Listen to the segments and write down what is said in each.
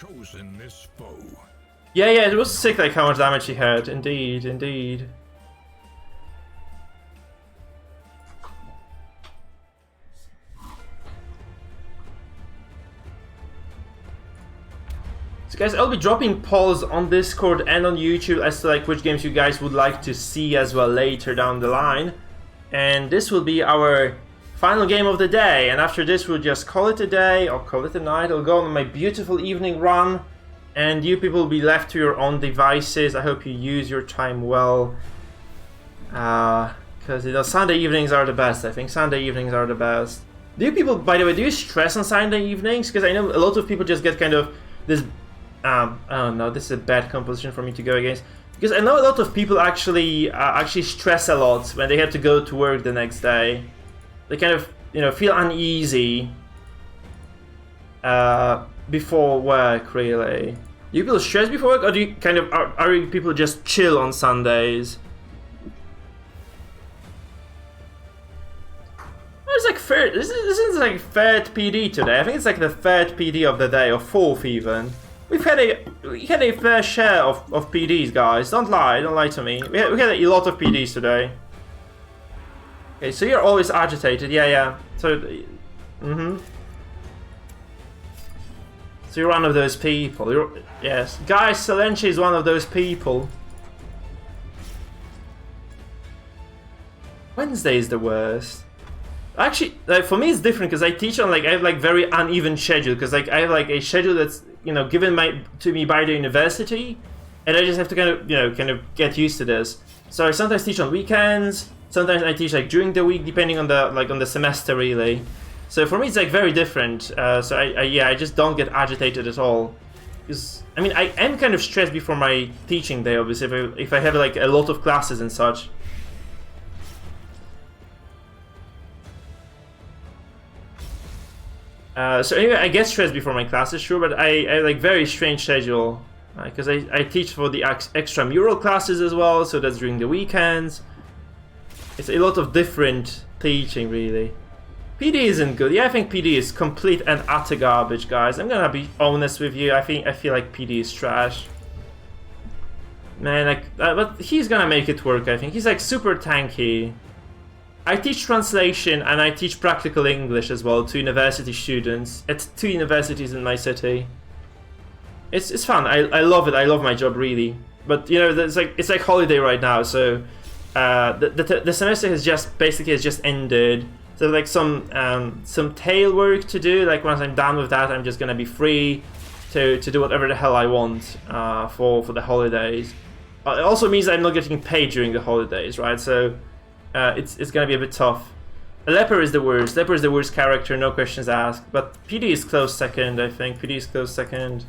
chosen this foe. Yeah, it was sick, like how much damage he had. Indeed, indeed. So guys, I'll be dropping polls on Discord and on YouTube as to like which games you guys would like to see as well later down the line. And this will be our final game of the day, and after this we'll just call it a day or call it a night. I'll go on my beautiful evening run, and you people will be left to your own devices. I hope you use your time well, because you know, Sunday evenings are the best. I think Sunday evenings are the best. Do you people, by the way, do you stress on Sunday evenings? Because I know a lot of people just get kind of this I don't know, this is a bad composition for me to go against, because I know a lot of people actually stress a lot when they have to go to work the next day. They kind of, you know, feel uneasy before work, really. Do you people stress before work, or do you kind of, are you people just chill on Sundays? It's like third, this is like third PD today. I think it's like the third PD of the day, or fourth even. We had a fair share of PDs, guys. Don't lie to me. We had a lot of PDs today. Okay, so you're always agitated, yeah. So, So you're one of those people. Yes, guys. Salenchi is one of those people. Wednesday is the worst. Actually, like, for me it's different because I teach on like I have like very uneven schedule, because like I have like a schedule that's, you know, given to me by the university, and I just have to kind of get used to this. So I sometimes teach on weekends. Sometimes I teach like during the week, depending on the semester, really. So for me, it's like very different. So I just don't get agitated at all. Because I mean, I am kind of stressed before my teaching day, obviously, if I have like a lot of classes and such. So anyway, I get stressed before my classes, sure, but I like very strange schedule, because I teach for the extramural classes as well, so that's during the weekends. It's a lot of different teaching, really. PD isn't good. Yeah, I think PD is complete and utter garbage, guys. I'm gonna be honest with you. I feel like PD is trash. Man, like, but he's gonna make it work. I think he's like super tanky. I teach translation and I teach practical English as well to university students at 2 universities in my city. It's fun. I love it. I love my job, really. But you know, it's like holiday right now, so. The semester has just ended, so like some tail work to do. Like once I'm done with that, I'm just gonna be free to do whatever the hell I want for the holidays. It also means I'm not getting paid during the holidays, right? So it's gonna be a bit tough. Leper is the worst. Leper is the worst character, no questions asked. But PD is close second, I think. PD is close second.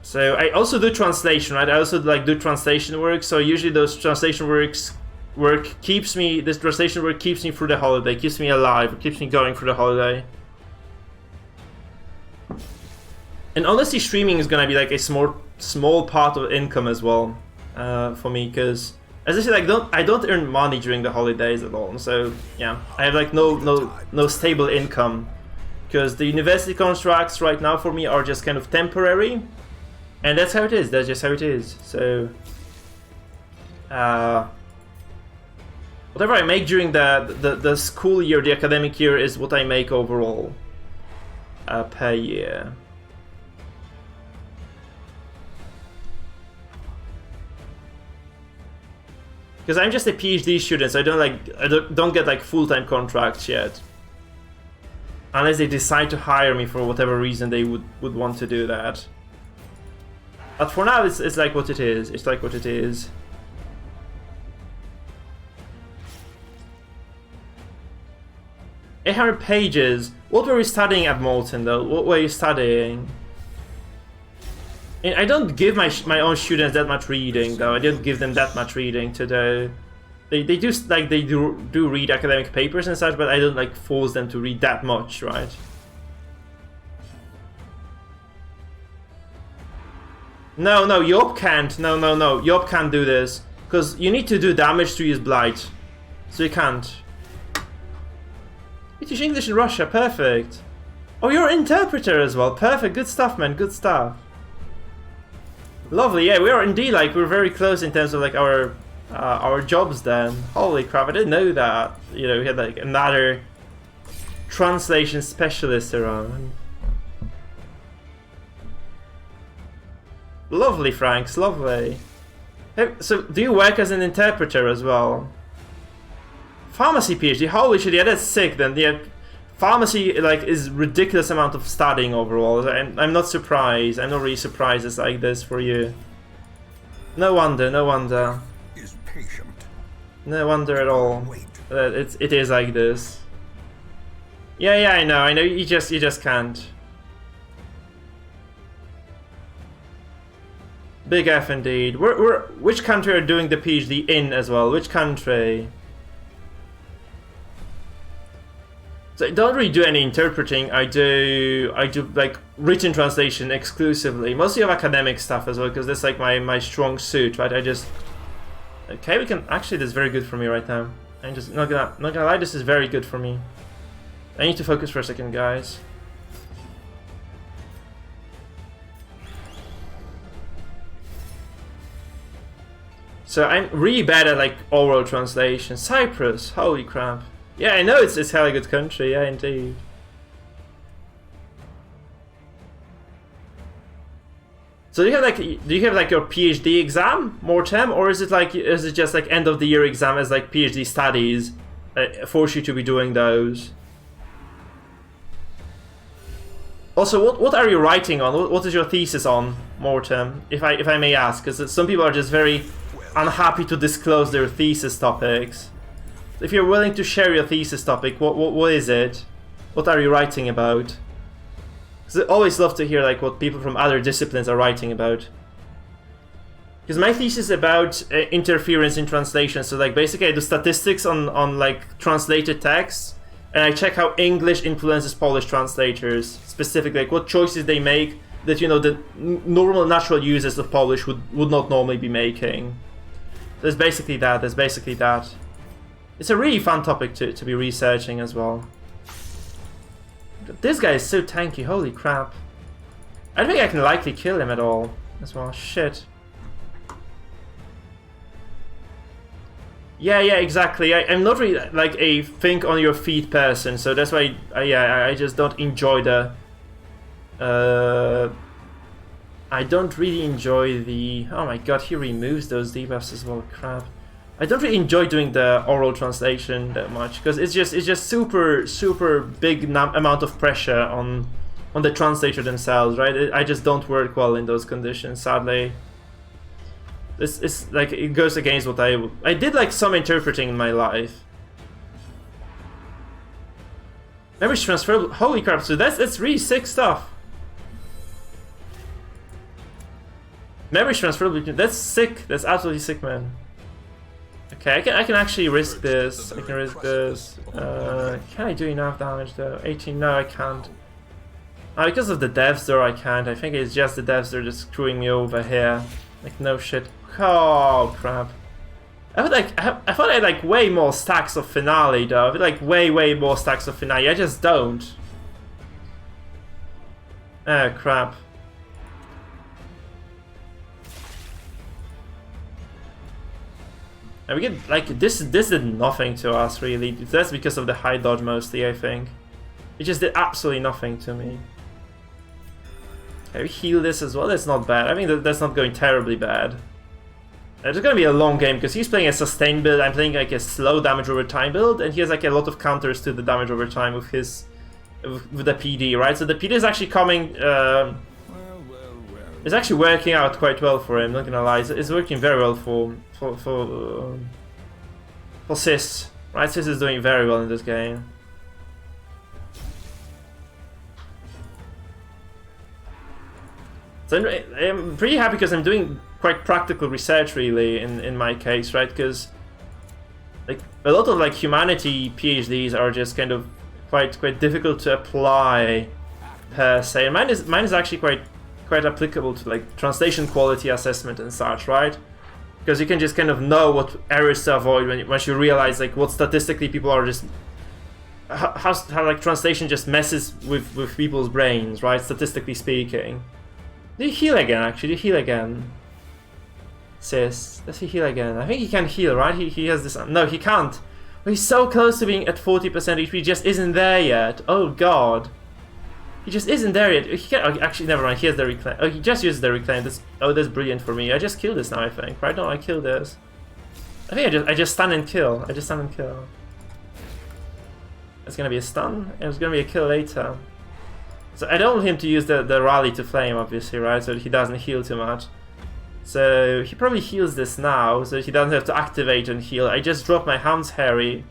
So I also do translation, right? I also like do translation work. So usually those translation work keeps me. This translation work keeps me through the holiday, keeps me alive, keeps me going through the holiday. And honestly, streaming is gonna be like a small part of income as well for me, because as I said, I don't earn money during the holidays at all. So yeah, I have like no stable income, because the university contracts right now for me are just kind of temporary. And that's how it is. That's just how it is. So, whatever I make during the school year, the academic year, is what I make overall per year. Because I'm just a PhD student, so I don't get like full-time contracts yet, unless they decide to hire me for whatever reason they would want to do that. But for now, it's like what it is. It's like what it is. $800 pages. What were we studying at Molten, though? What were you studying? And I don't give my own students that much reading, though. I don't give them that much reading to do. They do read academic papers and such, but I don't like force them to read that much, right? No, Job can't. No. Job can't do this. Because you need to do damage to use Blight. So you can't. You teach English in Russia, perfect. Oh, you're an interpreter as well. Perfect. Good stuff, man. Good stuff. Lovely. Yeah, we are indeed like we're very close in terms of like our jobs. Then, holy crap! I didn't know that. You know, we had like another translation specialist around. Lovely, Franks. Lovely. Hey, so, do you work as an interpreter as well? Pharmacy PhD. Holy shit! Yeah, that's sick. Then, yeah. Pharmacy like is ridiculous amount of studying overall. I'm not surprised. I'm not really surprised it's like this for you. No wonder. No wonder. Is patient. No wonder at all. It is like this. Yeah, I know. You just can't. Big F indeed. Which country are doing the PhD in as well? Which country? So I don't really do any interpreting. I do like written translation exclusively, mostly of academic stuff as well, because that's like my strong suit, right? Okay, we can actually. That's very good for me right now. I'm just not gonna lie. This is very good for me. I need to focus for a second, guys. So I'm really bad at like oral translation. Cyprus, holy crap. Yeah, I know it's a hella good country, yeah, indeed. So do you have like your PhD exam, Mortem, or is it just like end of the year exam as like PhD studies force you to be doing those? Also, what are you writing on? What is your thesis on, Mortem, if I may ask? Because some people are just very unhappy to disclose their thesis topics. If you're willing to share your thesis topic, what is it? What are you writing about? Because I always love to hear like what people from other disciplines are writing about. Because my thesis is about interference in translation. So like basically I do statistics on like translated texts, and I check how English influences Polish translators, specifically like what choices they make that, you know, the normal natural users of Polish would not normally be making. There's basically that. It's a really fun topic to be researching as well. This guy is so tanky, holy crap. I don't think I can likely kill him at all as well, shit. Yeah, exactly. I'm not really like a think on your feet person, so that's why I just don't enjoy the... I don't really enjoy the... Oh my god, he removes those debuffs as well, crap. I don't really enjoy doing the oral translation that much, because it's just super big amount of pressure on the translator themselves, right? I just don't work well in those conditions, sadly. This is like, it goes against what I did like some interpreting in my life. Memory transferable, holy crap, so that's really sick stuff. Memory transferable, that's sick, that's absolutely sick, man. Okay, I can actually risk this. I can risk this. Can I do enough damage though? 18? No, I can't. Because of the devs though, I can't. I think it's just the devs that are just screwing me over here. Like, no shit. Oh crap. I thought I had like way more stacks of finale though. I had like way more stacks of finale. I just don't. Oh crap. And we get like this did nothing to us really. That's because of the high dodge mostly, I think. It just did absolutely nothing to me. Can we heal this as well? That's not bad. I mean that's not going terribly bad. It's gonna be a long game because he's playing a sustain build, I'm playing like a slow damage over time build, and he has like a lot of counters to the damage over time with his with the PD, right? So the PD is actually coming it's actually working out quite well for him, not gonna lie. It's working very well for Sis, right? Sis is doing very well in this game. So I'm pretty happy because I'm doing quite practical research really in my case, right? Because like a lot of like humanity PhDs are just kind of quite difficult to apply per se. And mine is actually quite applicable to like translation quality assessment and such, right? Because you can just kind of know what errors to avoid once you realize like what statistically people are just how like translation just messes with people's brains, right? Statistically speaking. Do you heal again? Actually, do you heal again? Sis, does he heal again? I think he can heal, right? He has this. No, he can't. Oh, he's so close to being at 40% HP. He just isn't there yet. Oh god. He just isn't there yet. He can, oh, actually, never mind. He has the reclaim. Oh, he just uses the reclaim. That's brilliant for me. I just killed this now, I think. Right? No, I killed this. I think I just stun and kill. I just stun and kill. It's gonna be a stun, and it's gonna be a kill later. So I don't want him to use the rally to flame, obviously, right? So that he doesn't heal too much. So he probably heals this now, so he doesn't have to activate and heal. I just drop my Hound's Harry.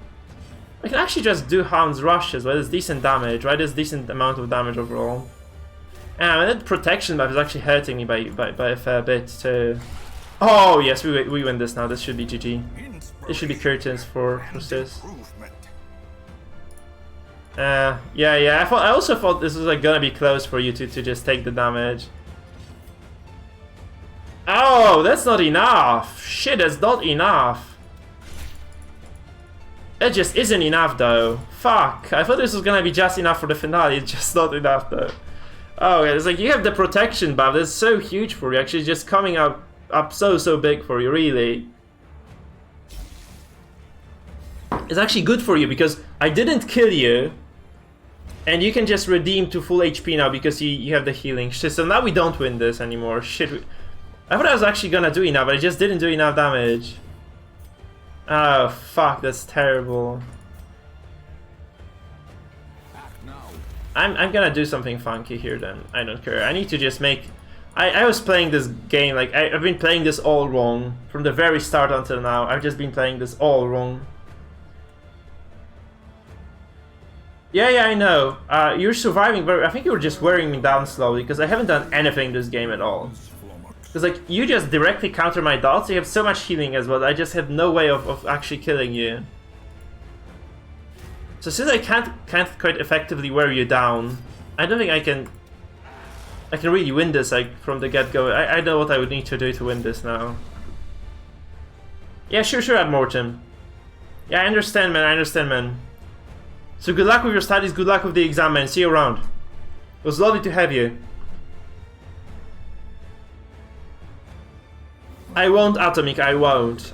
I can actually just do Hound's Rush as well. It's decent damage, right? There's decent amount of damage overall. And that protection buff is actually hurting me by a fair bit too. Oh yes, we win this now. This should be GG. This should be curtains for Sis. Yeah. I also thought this was like gonna be close for you to just take the damage. Oh, that's not enough. Shit, that's not enough. It just isn't enough though. Fuck, I thought this was gonna be just enough for the finale. It's just not enough though. Oh yeah, it's like you have the protection buff. That's so huge for you. Actually, just coming up so big for you, really. It's actually good for you because I didn't kill you. And you can just redeem to full HP now because you have the healing. Shit, so now we don't win this anymore. Shit. I thought I was actually gonna do enough, but I just didn't do enough damage. Oh, fuck, that's terrible. I'm gonna do something funky here then. I don't care. I need to just make... I was playing this game, like, I've been playing this all wrong. From the very start until now, I've just been playing this all wrong. Yeah, I know. You're surviving, but I think you're just wearing me down slowly, because I haven't done anything this game at all. Because, like, you just directly counter my dots, you have so much healing as well, I just have no way of actually killing you. So since I can't quite effectively wear you down, I don't think I can really win this, like, from the get-go. I know what I would need to do to win this now. Yeah, sure, Ad Mortem. Yeah, I understand, man. So good luck with your studies, good luck with the exam, man. See you around. It was lovely to have you. I won't, Atomic, I won't.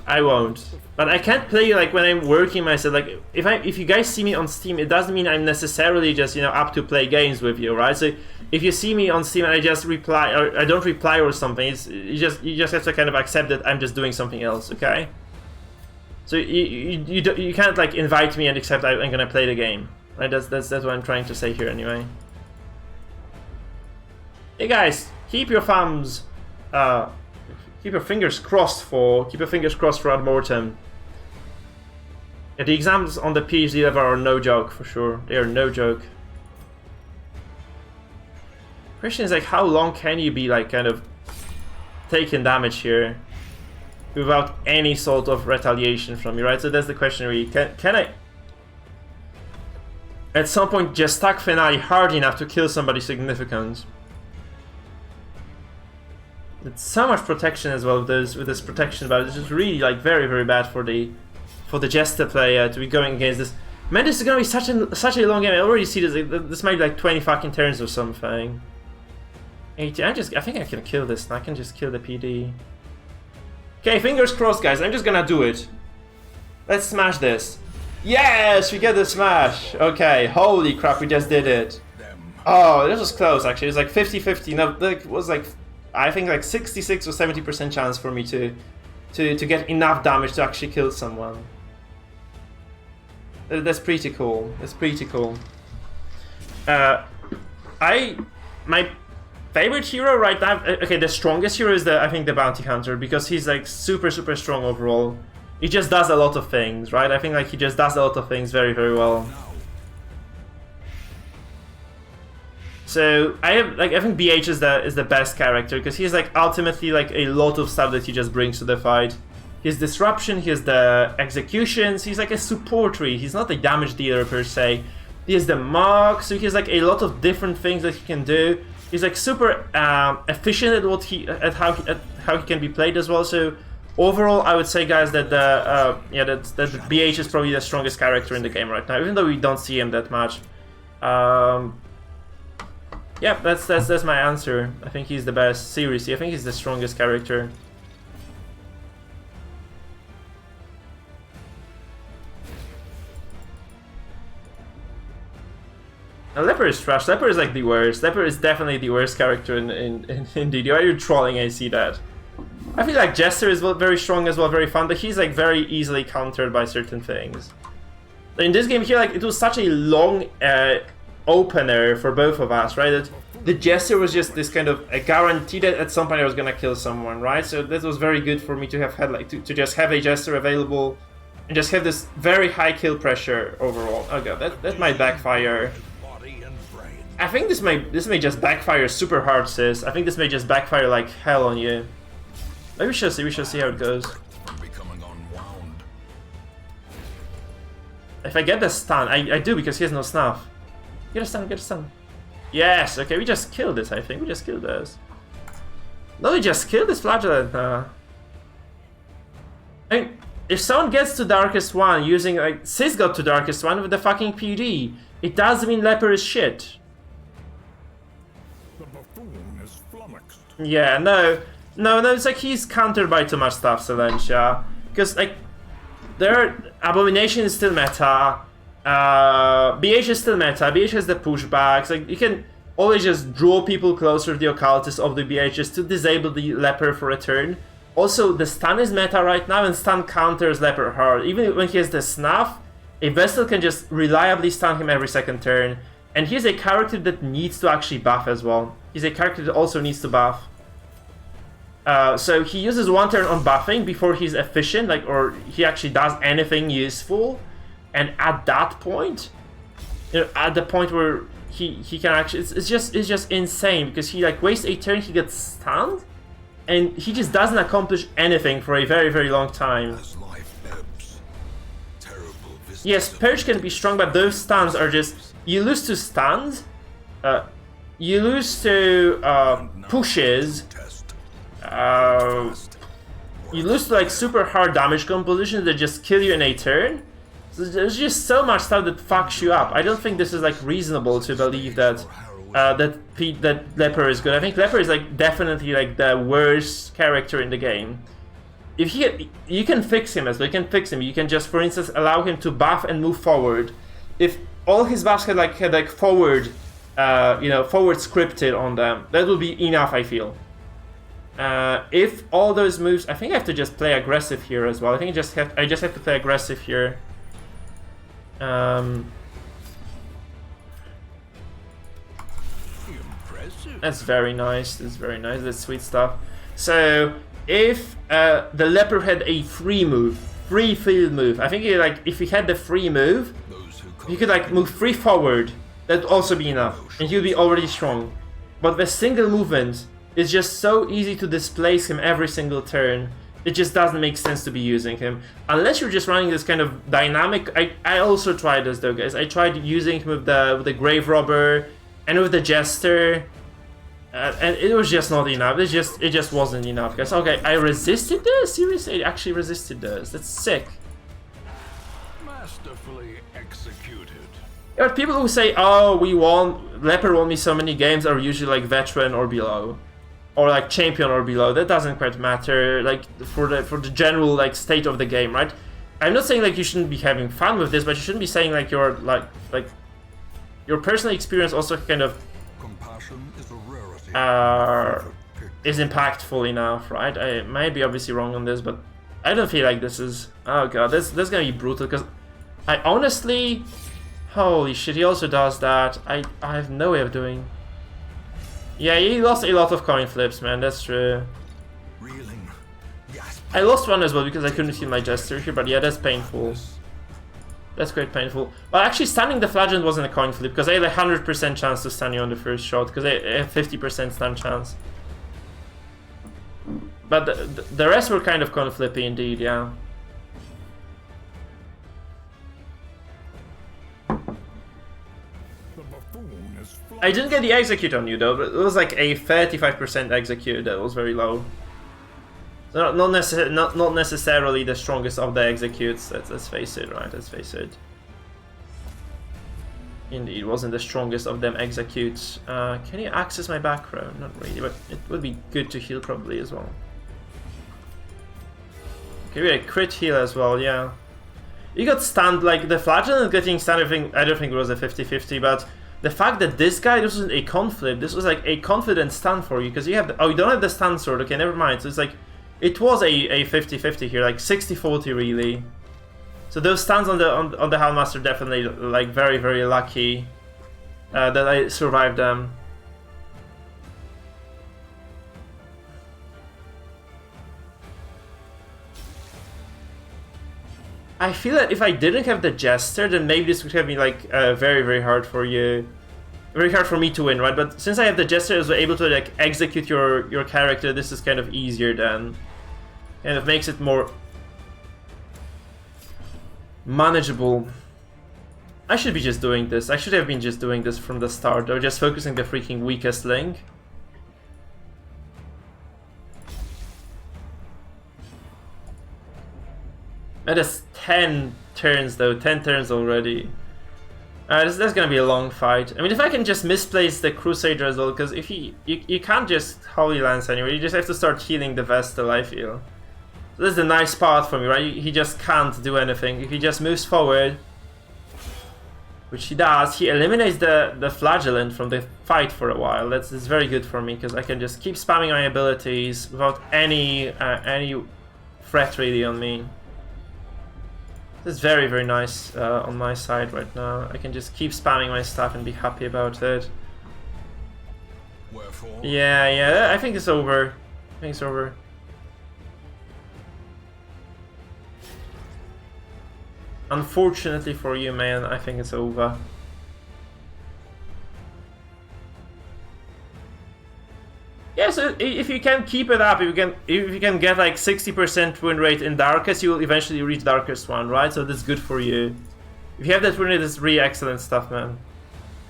But I can't play like when I'm working myself. Like if you guys see me on Steam, it doesn't mean I'm necessarily just, you know, up to play games with you, right? So if you see me on Steam and I just reply or I don't reply or something, you just have to kind of accept that I'm just doing something else, okay? So you can't like invite me and accept I'm gonna play the game, right? That's what I'm trying to say here anyway. Hey guys, keep your thumbs. Keep your fingers crossed for Ad Mortem. Yeah, the exams on the PhD level are no joke for sure. They are no joke. Question is like, how long can you be like kind of taking damage here without any sort of retaliation from you, right? So that's the question really. Can I at some point just stack finale hard enough to kill somebody significant? It's so much protection as well with this protection, but it's just really like very bad for the Jester player to be going against this. Man, this is gonna be such a long game. I already see this. This might be like 20 fucking turns or something. 80. I think I can kill this. I can just kill the PD. Okay, fingers crossed, guys. I'm just gonna do it. Let's smash this. Yes, we get the smash. Okay, holy crap, we just did it. Oh, this was close actually. It was like 50-50. No, it was like, I think like 66 or 70% chance for me to get enough damage to actually kill someone. That's pretty cool. That's pretty cool. My favorite hero right now. Okay, the strongest hero is I think the Bounty Hunter, because he's like super strong overall. He just does a lot of things, right? I think like he just does a lot of things very well. So I think BH is the best character because he's like ultimately like a lot of stuff that he just brings to the fight. His disruption, he has the executions, he's like a support tree, he's not a damage dealer per se. He has the mark, so he has like a lot of different things that he can do. He's like super efficient at how he can be played as well. So overall, I would say, guys, that the that BH is probably the strongest character in the game right now, even though we don't see him that much. Yeah, that's my answer. I think he's the best. Seriously, I think he's the strongest character. Now, Leper is trash. Leper is like the worst. Leper is definitely the worst character in DDO. You're trolling, I see that. I feel like Jester is very strong as well, very fun, but he's like very easily countered by certain things. In this game here, like, it was such a long opener for both of us, right? That the Jester was just this kind of a guarantee that at some point I was gonna kill someone, right? So that was very good for me to have had, like, to just have a Jester available and just have this very high kill pressure overall. Oh god, that might backfire. I think this may just backfire super hard, sis. I think this may just backfire like hell on you. Maybe we shall see how it goes. If I get the stun, I do, because he has no snuff. Get a stun, get a stun. Yes, okay, we just killed this, I think. We just killed this. No, we just killed this flagellant. I mean, if someone gets to Darkest One using, like, Sis got to Darkest One with the fucking PD, it does mean Leper is shit. The buffoon is flummoxed. Yeah, no, it's like he's countered by too much stuff, Silentia. Because, like, Abomination is still meta, BH is still meta, BH has the pushbacks, like, you can always just draw people closer to the Occultist of the BH just to disable the Leper for a turn. Also, the stun is meta right now, and stun counters Leper hard. Even when he has the snuff, a Vestal can just reliably stun him every second turn. And he's a character that needs to actually buff as well. He's a character that also needs to buff. So he uses one turn on buffing before he's efficient, like, or he actually does anything useful. And at that point, you know, at the point where he can actually, it's just insane, because he, like, wastes a turn, he gets stunned, and he just doesn't accomplish anything for a very, very long time. Yes, Purge can be strong, but those stuns are just, you lose to stuns, you lose to pushes, you lose to, like, super hard damage compositions that just kill you in a turn. So there's just so much stuff that fucks you up. I don't think this is, like, reasonable to believe that that Leper is good. I think Leper is, like, definitely, like, the worst character in the game. If you can fix him as well. You can fix him. You can just, for instance, allow him to buff and move forward. If all his buffs had forward, forward scripted on them, that would be enough, I feel. If all those moves, I think I have to just play aggressive here as well. I think I just have to play aggressive here. That's very nice. That's very nice. That's sweet stuff. So if the Leper had a free field move, I think if he had the free move, he could, like, move free forward. That'd also be enough, and he would be already strong. But the single movement is just so easy to displace him every single turn. It just doesn't make sense to be using him. Unless you're just running this kind of dynamic... I also tried this, though, guys. I tried using him with the Grave Robber and with the Jester. And it was just not enough. It just wasn't enough, guys. Okay, I resisted this? Seriously, I actually resisted this. That's sick. Masterfully executed. Yeah, but people who say, oh, Leper won me so many games, are usually, like, veteran or below. Or, like, champion or below. That doesn't quite matter, like, for the general, like, state of the game, right? I'm not saying, like, you shouldn't be having fun with this, but you shouldn't be saying, like, your your personal experience also kind of is impactful enough, right? I might be obviously wrong on this, but I don't feel like this is... Oh god, this is gonna be brutal, because I honestly... Holy shit, he also does that. I have no way of doing... Yeah, he lost a lot of coin flips, man, that's true. I lost one as well because I couldn't heal my Jester here, but yeah, that's painful. That's quite painful. Well, actually, stunning the Flagellant wasn't a coin flip, because I had a 100% chance to stun you on the first shot, because I had 50% stun chance. But the rest were kind of coin flippy indeed, yeah. I didn't get the execute on you though, but it was like a 35% execute, that was very low. Not necessarily the strongest of the executes. Let's face it, right? Let's face it. Indeed, wasn't the strongest of them executes. Can you access my back row? Not really, but it would be good to heal probably as well. Okay, we had a crit heal as well, yeah. You got stunned, like the flagellant getting stunned, I don't think it was a 50-50, but the fact that this guy, this wasn't a conflict, this was like a confident stun for you, because you have the, oh, you don't have the stun sword, okay, never mind. So it's like, it was a 50-50 here, like 60-40 really. So those stuns on the Houndmaster definitely like very, very lucky that I survived them. I feel that if I didn't have the Jester, then maybe this would have been like very, very hard for you. Very hard for me to win, right? But since I have the Jester, I was able to like execute your character. This is kind of easier then. And it makes it more manageable. I should be just doing this. I should have been just doing this from the start, or just focusing the freaking weakest link. That is 10 turns though, 10 turns already. That's gonna be a long fight. I mean, if I can just misplace the Crusader as well, because if you can't just Holy Lance anyway, you just have to start healing the Vestal, I feel. So this is the nice part for me, right? He just can't do anything. If he just moves forward, which he does, he eliminates the Flagellant from the fight for a while. That's very good for me, because I can just keep spamming my abilities without any threat really on me. This is very, very nice on my side right now. I can just keep spamming my stuff and be happy about it. Wherefore? Yeah, I think it's over. I think it's over. Unfortunately for you, man, I think it's over. Yeah, so if you can keep it up, if you can get like 60% win rate in Darkest, you will eventually reach Darkest 1, right? So that's good for you. If you have that win rate, it's really excellent stuff, man.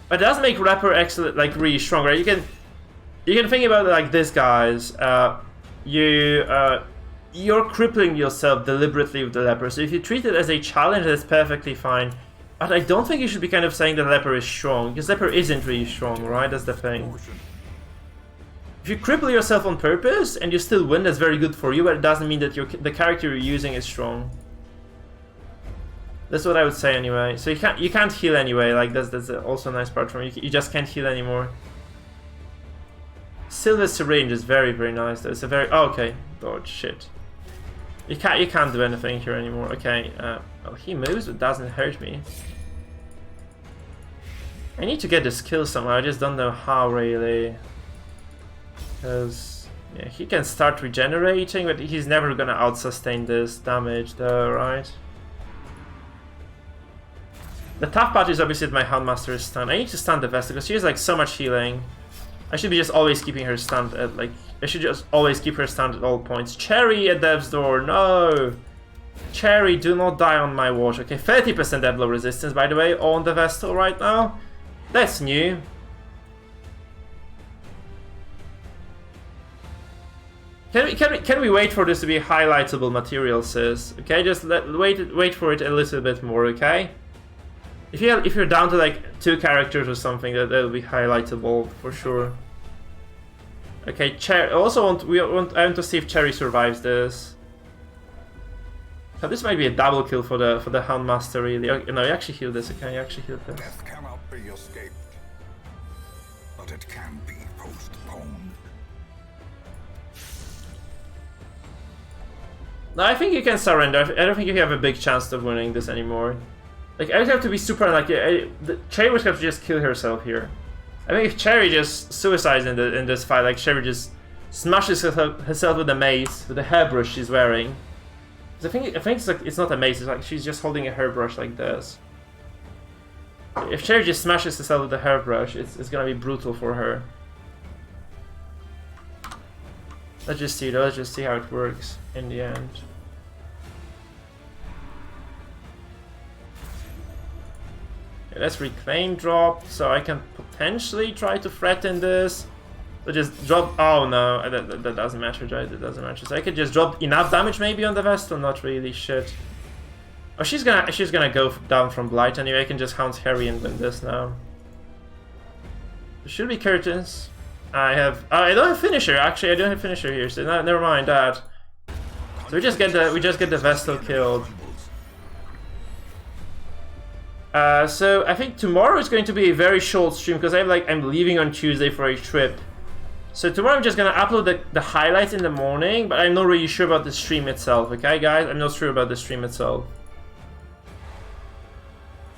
But it does make Rapper excellent, like really strong, right? You can think about it like this, guys. You're crippling yourself deliberately with the Leper. So if you treat it as a challenge, that's perfectly fine. But I don't think you should be kind of saying that Leper is strong, because Leper isn't really strong, right? That's the thing. If you cripple yourself on purpose and you still win, that's very good for you, but it doesn't mean that the character you're using is strong. That's what I would say anyway. So you can't heal anyway. Like that's also a nice part from you. You just can't heal anymore. Silver Syringe is very, very nice though. It's a very okay. Dodge shit. You can't do anything here anymore. Okay. Well, he moves, but doesn't hurt me. I need to get this kill somehow. I just don't know how really. Because yeah, he can start regenerating, but he's never gonna out-sustain this damage though, right? The tough part is obviously that my Houndmaster is stunned. I need to stun the Vestal because she has like so much healing. I should be just always keeping her stunned at like... I should just always keep her stunned at all points. Cherry at Death's Door, no! Cherry, do not die on my watch. Okay, 30% death blow resistance, by the way, on the Vestal right now. That's new. Can we wait for this to be highlightable material, sis? Okay, just wait for it a little bit more, okay? If you're down to like 2 characters or something, that'll be highlightable for sure. Okay, Cherry. I want to see if Cherry survives this. So this might be a double kill for the Houndmaster, really. Okay, no, you actually heal this. Okay, you actually heal this. Death cannot be escaped, but it can be postponed. No, I think you can surrender. I don't think you have a big chance of winning this anymore. Like, I would have to be super unlucky. Cherry would have to just kill herself here. I think if Cherry just suicides in this fight, like Cherry just smashes herself with the mace, with the hairbrush she's wearing. I think it's like it's not a mace. It's like she's just holding a hairbrush like this. If Cherry just smashes herself with the hairbrush, it's gonna be brutal for her. Let's just see though. Let's just see how it works in the end. Okay, let's reclaim drop, so I can potentially try to threaten this. So just drop. Oh no, that doesn't matter, right? It doesn't matter. So I could just drop enough damage maybe on the Vestal. Not really. Shit. Oh, she's gonna go down from Blight anyway. I can just Hound Harry and win this now. There should be curtains. I have. I don't have finisher. Actually, I don't have finisher here. So never mind that. So we just get the Vestal killed. So I think tomorrow is going to be a very short stream because I'm leaving on Tuesday for a trip. So tomorrow I'm just gonna upload the highlights in the morning, but I'm not really sure about the stream itself. Okay, guys, I'm not sure about the stream itself.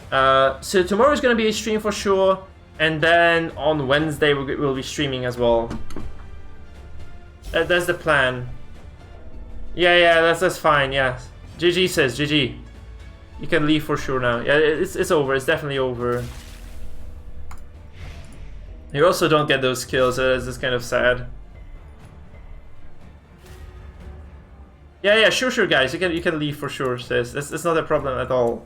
So tomorrow is gonna be a stream for sure, and then on Wednesday we'll be streaming as well. That's the plan. Yeah, that's fine. Yeah, GG says GG. You can leave for sure now. Yeah, it's over. It's definitely over. You also don't get those kills, so it's just kind of sad. Yeah, sure, guys. You can leave for sure. Says it's not a problem at all.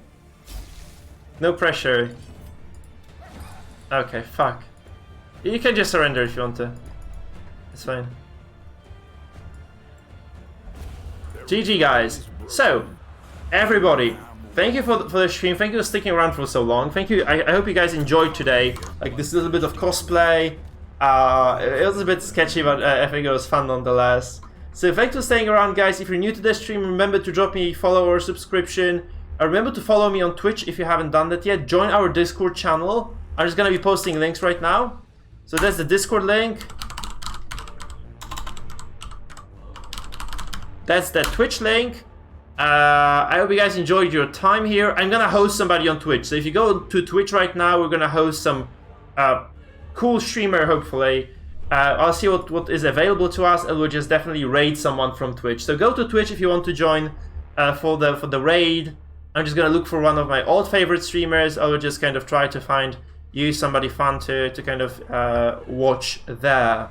No pressure. Okay, fuck. You can just surrender if you want to. It's fine. GG, guys. So, everybody, thank you for the stream. Thank you for sticking around for so long. Thank you. I hope you guys enjoyed today. Like this little bit of cosplay. It was a bit sketchy, but I think it was fun nonetheless. So thanks for staying around, guys. If you're new to the stream, remember to drop me a follow or a subscription. Remember to follow me on Twitch if you haven't done that yet. Join our Discord channel. I'm just gonna be posting links right now. So that's the Discord link. That's the Twitch link. I hope you guys enjoyed your time here. I'm gonna host somebody on Twitch. So if you go to Twitch right now, we're gonna host some cool streamer, hopefully. I'll see what is available to us, and we'll just definitely raid someone from Twitch. So go to Twitch if you want to join for the raid. I'm just gonna look for one of my old favorite streamers. I will just kind of try to use somebody fun to kind of watch there.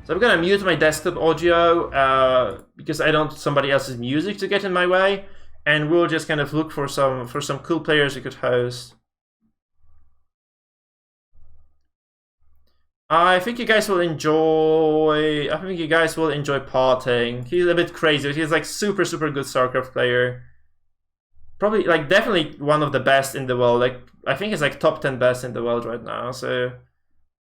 So I'm gonna mute my desktop audio because I don't want somebody else's music to get in my way, and we'll just kind of look for some cool players we could host. I think you guys will enjoy. I think you guys will enjoy Parting. He's a bit crazy. He's like super good StarCraft player. Probably like definitely one of the best in the world. Like I think he's like top 10 best in the world right now. So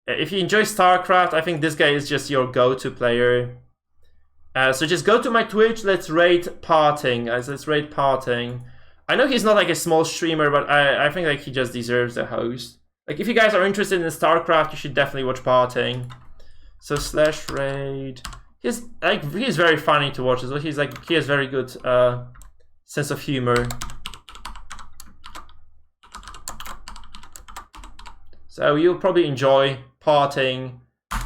if you enjoy StarCraft, I think this guy is just your go-to player. So just go to my Twitch. Let's rate Parting, guys. Let's rate Parting. I know he's not like a small streamer, but I think like he just deserves a host. Like if you guys are interested in StarCraft, you should definitely watch Parting. So /raid. He's very funny to watch as well. He has very good sense of humor. So you'll probably enjoy Parting.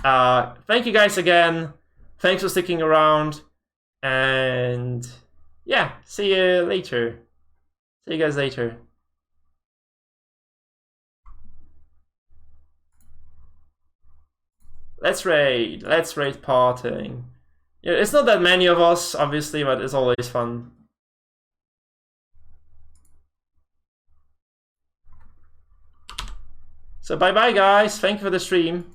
Thank you guys again. Thanks for sticking around. And yeah, see you later. See you guys later. Let's raid Parting. Yeah, it's not that many of us, obviously, but it's always fun. So bye bye guys, thank you for the stream.